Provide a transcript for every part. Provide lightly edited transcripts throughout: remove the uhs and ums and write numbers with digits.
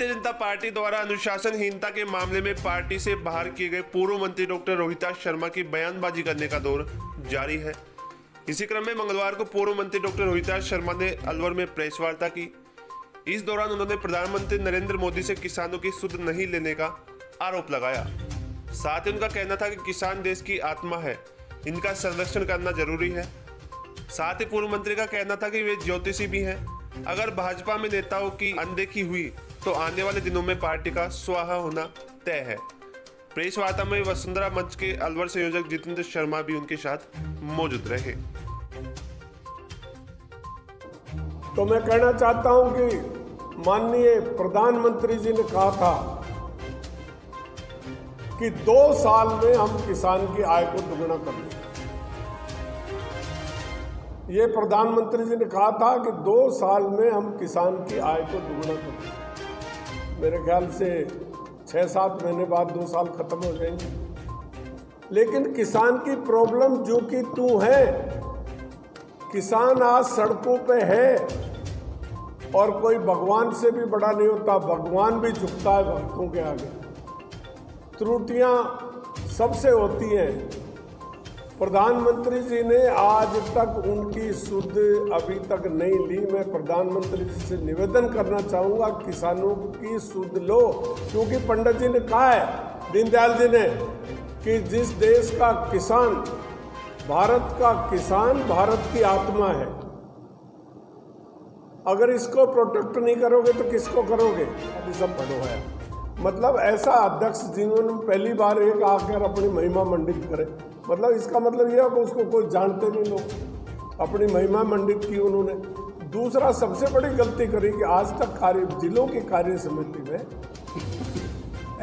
Bharatiya Janata party द्वारा अनुशासनहीनता के मामले में पार्टी से बाहर किए गए पूर्व मंत्री डॉक्टर रोहिताश शर्मा की बयानबाजी करने का दौर जारी है। इसी क्रम में मंगलवार को पूर्व मंत्री डॉक्टर रोहिताश शर्मा ने अलवर में प्रेस वार्ता की। इस दौरान उन्होंने प्रधानमंत्री नरेंद्र मोदी से किसानों की सुध नहीं लेने का आरोप लगाया। साथ ही उनका कहना था कि किसान देश की आत्मा है, इनका संरक्षण करना जरूरी है। साथ ही पूर्व मंत्री का कहना था कि वे ज्योतिषी भी हैं। अगर भाजपा में नेताओं की अनदेखी हुई तो आने वाले दिनों में पार्टी का स्वाहा होना तय है। प्रेस वार्ता में वसुंधरा मंच के अलवर संयोजक जितेंद्र शर्मा भी उनके साथ मौजूद रहे। तो मैं कहना चाहता हूं कि माननीय प्रधानमंत्री जी ने कहा था कि 2 साल में हम किसान की आय को दुगना कर देंगे। ये प्रधानमंत्री जी ने कहा था कि 2 साल में हम किसान की आय को दुगना कर देंगे। मेरे ख्याल से 6-7 महीने बाद 2 साल खत्म हो जाएंगे। लेकिन किसान की प्रॉब्लम जो कि तू है, किसान आज सड़कों पे है और कोई भगवान से भी बड़ा नहीं होता। भगवान भी झुकता है भक्तों के आगे। त्रुटियां सबसे होती हैं। प्रधानमंत्री जी ने आज तक उनकी सुध अभी तक नहीं ली। मैं प्रधानमंत्री जी से निवेदन करना चाहूँगा, किसानों की सुध लो, क्योंकि पंडित जी ने कहा है, दीनदयाल जी ने, कि जिस देश का किसान, भारत का किसान भारत की आत्मा है। अगर इसको प्रोटेक्ट नहीं करोगे तो किसको करोगे? अभी सब बड़ो है। मतलब ऐसा अध्यक्ष जिन्होंने पहली बार एक आकर अपनी महिमा मंडित करे, मतलब इसका मतलब यह है कि उसको कोई जानते नहीं लोग। अपनी महिमा मंडित की उन्होंने। दूसरा सबसे बड़ी गलती करी कि आज तक जिलों की कार्य समिति में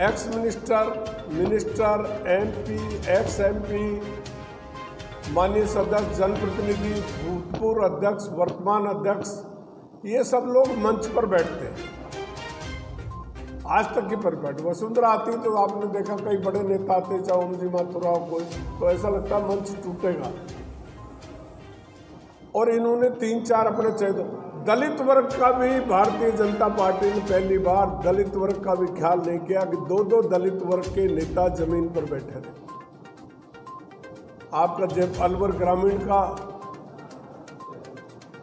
ex minister, MP, x MP, माननीय सदस्य, जनप्रतिनिधि, भूतपूर्व अध्यक्ष, वर्तमान अध्यक्ष, ये सब लोग मंच पर बैठते हैं। आज तक की परिपाटी वसुंधरा आती तो आपने देखा कई बड़े नेता आते, चाहे ओम जी माथुर कोई, तो ऐसा लगता है मंच टूटेगा। और इन्होंने 3-4 अपने चेहरे, दलित वर्ग का भी भारतीय जनता पार्टी ने पहली बार दलित वर्ग का भी ख्याल नहीं किया कि 2 दलित वर्ग के नेता जमीन पर बैठे थे। आपका जब अलवर ग्रामीण का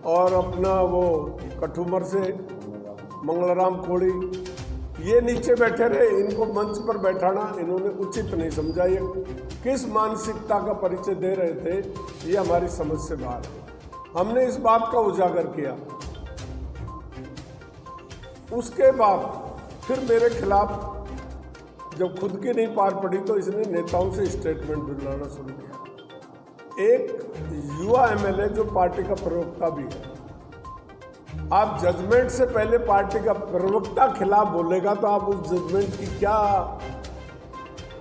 और अपना वो कठुमर से मंगलाराम कोड़ी, ये नीचे बैठे रहे। इनको मंच पर बैठाना इन्होंने उचित नहीं समझा। ये किस मानसिकता का परिचय दे रहे थे, ये हमारी समझ से बाहर है। हमने इस बात का उजागर किया। उसके बाद फिर मेरे खिलाफ जब खुद की नहीं पार पड़ी तो इसने नेताओं से स्टेटमेंट दिलाना शुरू किया। एक युवा MLA जो पार्टी का प्रवक्ता भी है, आप जजमेंट से पहले पार्टी का प्रवक्ता खिलाफ बोलेगा तो आप उस जजमेंट की क्या,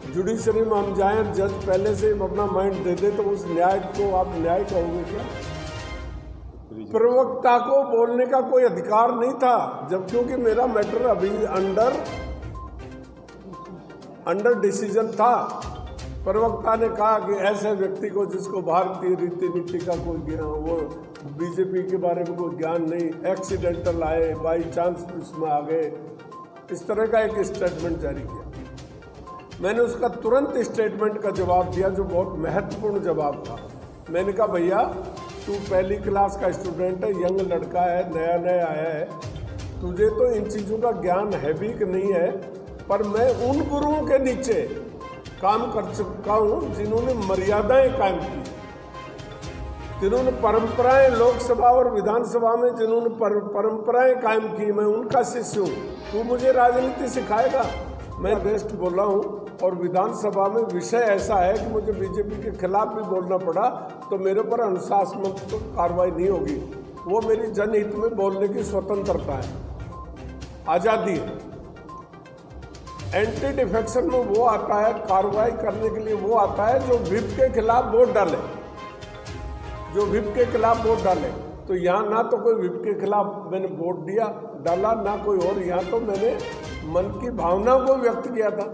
जुडिशरी में हम जाएं, जज पहले से अपना माइंड दे दे तो उस न्याय को आप न्याय कहोगे क्या? प्रवक्ता को बोलने का कोई अधिकार नहीं था, जब क्योंकि मेरा मैटर अभी अंडर डिसीजन था। प्रवक्ता ने कहा कि ऐसे व्यक्ति को जिसको भारतीय रीति नीति का कोई ज्ञान, वो बीजेपी के बारे में कोई ज्ञान नहीं, एक्सीडेंटल आए, बाई चांस इसमें आ गए, इस तरह का एक स्टेटमेंट जारी किया। मैंने उसका तुरंत स्टेटमेंट का जवाब दिया, जो बहुत महत्वपूर्ण जवाब था। मैंने कहा, भैया तू पहली क्लास का स्टूडेंट है, यंग लड़का है, नया आया है, तुझे तो इन चीज़ों का ज्ञान है भी कि नहीं है, पर मैं उन गुरुओं के नीचे काम कर चुका हूँ जिन्होंने मर्यादाएं कायम की, जिन्होंने परंपराएं लोकसभा और विधानसभा में जिन्होंने परंपराएं कायम की, मैं उनका शिष्य हूँ। तू मुझे राजनीति सिखाएगा? मैं बेस्ट बोला हूँ। और विधानसभा में विषय ऐसा है कि मुझे बीजेपी के खिलाफ भी बोलना पड़ा तो मेरे पर अनुशासनात्मक कार्रवाई नहीं होगी। वो मेरी जनहित में बोलने की स्वतंत्रता है, आज़ादी है। एंटी डिफेक्शन में वो आता है, कार्रवाई करने के लिए वो आता है जो व्हिप के खिलाफ वोट डाले, जो व्हिप के खिलाफ वोट डाले। तो यहाँ ना तो कोई व्हिप के खिलाफ मैंने वोट डाला, ना कोई और। यहाँ तो मैंने मन की भावना को व्यक्त किया था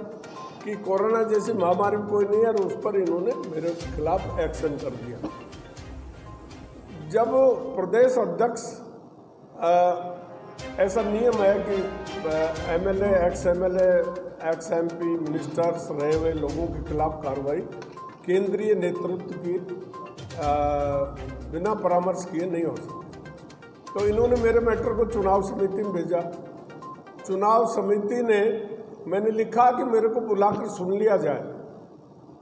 कि कोरोना जैसी महामारी कोई नहीं है, और उस पर इन्होंने मेरे खिलाफ एक्शन कर दिया। जब प्रदेश अध्यक्ष ऐसा नियम है कि एमएलए, एक्स एमपी, मिनिस्टर्स रहे हुए लोगों के खिलाफ कार्रवाई केंद्रीय नेतृत्व की बिना परामर्श किए नहीं हो सकती। तो इन्होंने मेरे मैटर को चुनाव समिति में भेजा। चुनाव समिति ने, मैंने लिखा कि मेरे को बुलाकर सुन लिया जाए।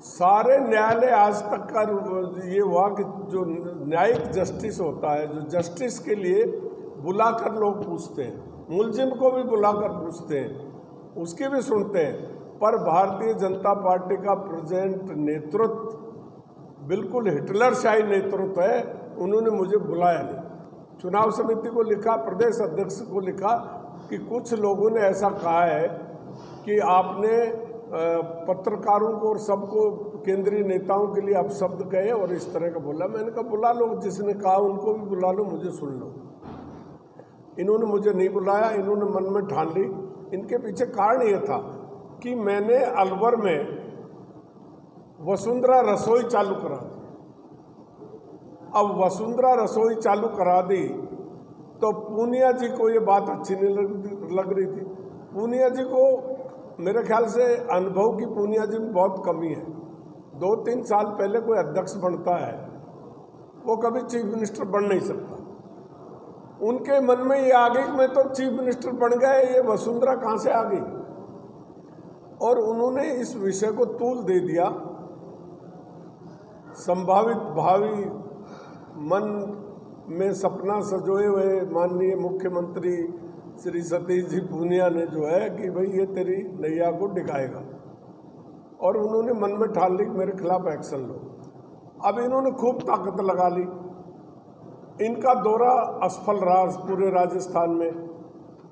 सारे न्यायालय आज तक का ये हुआ कि जो न्यायिक जस्टिस होता है, जो जस्टिस के लिए बुलाकर लोग पूछते हैं, मुलजिम को भी बुलाकर पूछते हैं, उसकी भी सुनते हैं, पर भारतीय जनता पार्टी का प्रेजेंट नेतृत्व बिल्कुल हिटलरशाही नेतृत्व है। उन्होंने मुझे बुलाया नहीं। चुनाव समिति को लिखा, प्रदेश अध्यक्ष को लिखा कि कुछ लोगों ने ऐसा कहा है कि आपने पत्रकारों को और सबको, केंद्रीय नेताओं के लिए अपशब्द कहे और इस तरह का बोला। मैंने कहा बुला लो, जिसने कहा उनको भी बुला लो, मुझे सुन लो। इन्होंने मुझे नहीं बुलाया। इन्होंने मन में ठान ली। इनके पीछे कारण ये था कि मैंने अलवर में वसुंधरा रसोई चालू करा दी। अब वसुंधरा रसोई चालू करा दी तो पूनिया जी को ये बात अच्छी नहीं लग रही थी। पूनिया जी को मेरे ख्याल से अनुभव की पूनिया जी में बहुत कमी है। 2-3 साल पहले कोई अध्यक्ष बनता है, वो कभी चीफ मिनिस्टर बन नहीं सकता। उनके मन में ये आ गई कि मैं तो चीफ मिनिस्टर बन गए, ये वसुंधरा कहाँ से आ गई। और उन्होंने इस विषय को तूल दे दिया। संभावित भावी मन में सपना सजोए हुए माननीय मुख्यमंत्री श्री सतीश जी पूनिया ने जो है कि भाई ये तेरी नैया को डिगाएगा, और उन्होंने मन में ठान ली मेरे खिलाफ एक्शन लो। अब इन्होंने खूब ताकत लगा ली। इनका दौरा असफल रहा पूरे राजस्थान में।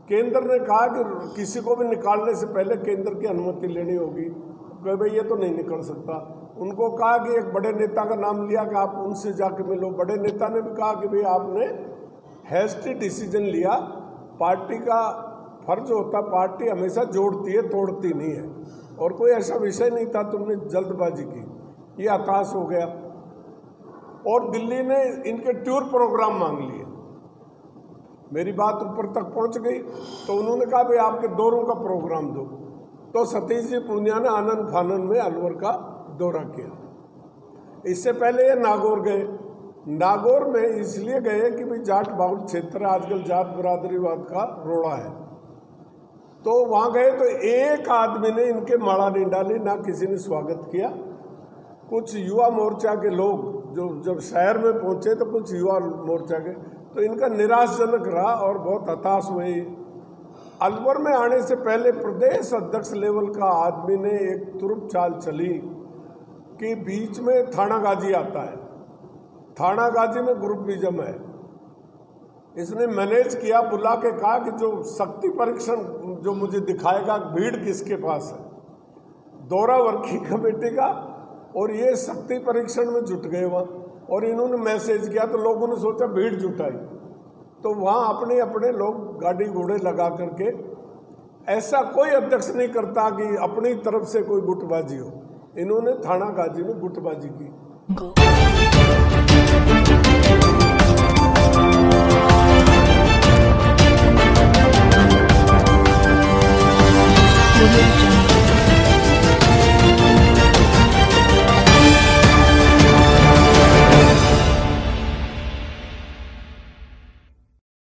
केंद्र ने कहा कि किसी को भी निकालने से पहले केंद्र की अनुमति लेनी होगी। कहे भाई ये तो नहीं निकल सकता। उनको कहा कि एक बड़े नेता का नाम लिया कि आप उनसे जाके मिलो। बड़े नेता ने भी कहा कि भाई आपने हैस्टी डिसीजन लिया। पार्टी का फर्ज होता, पार्टी हमेशा जोड़ती है, तोड़ती नहीं है, और कोई ऐसा विषय नहीं था, तुमने जल्दबाजी की। ये हताश हो गया और दिल्ली ने इनके टूर प्रोग्राम मांग लिए। मेरी बात ऊपर तक पहुंच गई तो उन्होंने कहा भाई आपके दौरों का प्रोग्राम दो। तो सतीश जी पूनिया ने आनंद फानन में अलवर का दौरा किया। इससे पहले ये नागौर गए। नागौर में इसलिए गए कि भाई जाट बाहुल क्षेत्र है, आजकल जात बिरादरीवाद का रोड़ा है। तो वहाँ गए तो एक आदमी ने इनके माला नहीं डाली, ना किसी ने स्वागत किया। कुछ युवा मोर्चा के लोग जो जब शहर में पहुंचे तो कुछ युवा मोर्चा के, तो इनका निराशजनक रहा और बहुत हताश हुए। अलवर में आने से पहले प्रदेश अध्यक्ष लेवल का आदमी ने एक तुरुप चाल चली कि बीच में थाना गाजी आता है, थाना गाजी में ग्रुपिज्म है। इसने मैनेज किया, बुला के कहा कि जो शक्ति परीक्षण जो मुझे दिखाएगा भीड़ किसके पास है, दौरा वर्किंग कमेटी का, और ये शक्ति परीक्षण में जुट गए वहाँ। और इन्होंने मैसेज किया तो लोगों ने सोचा भीड़ जुटाई, तो वहाँ अपने अपने लोग गाड़ी घोड़े लगा करके, ऐसा कोई अध्यक्ष नहीं करता कि अपनी तरफ से कोई गुटबाजी हो। इन्होंने थाना गाजी में गुटबाजी की।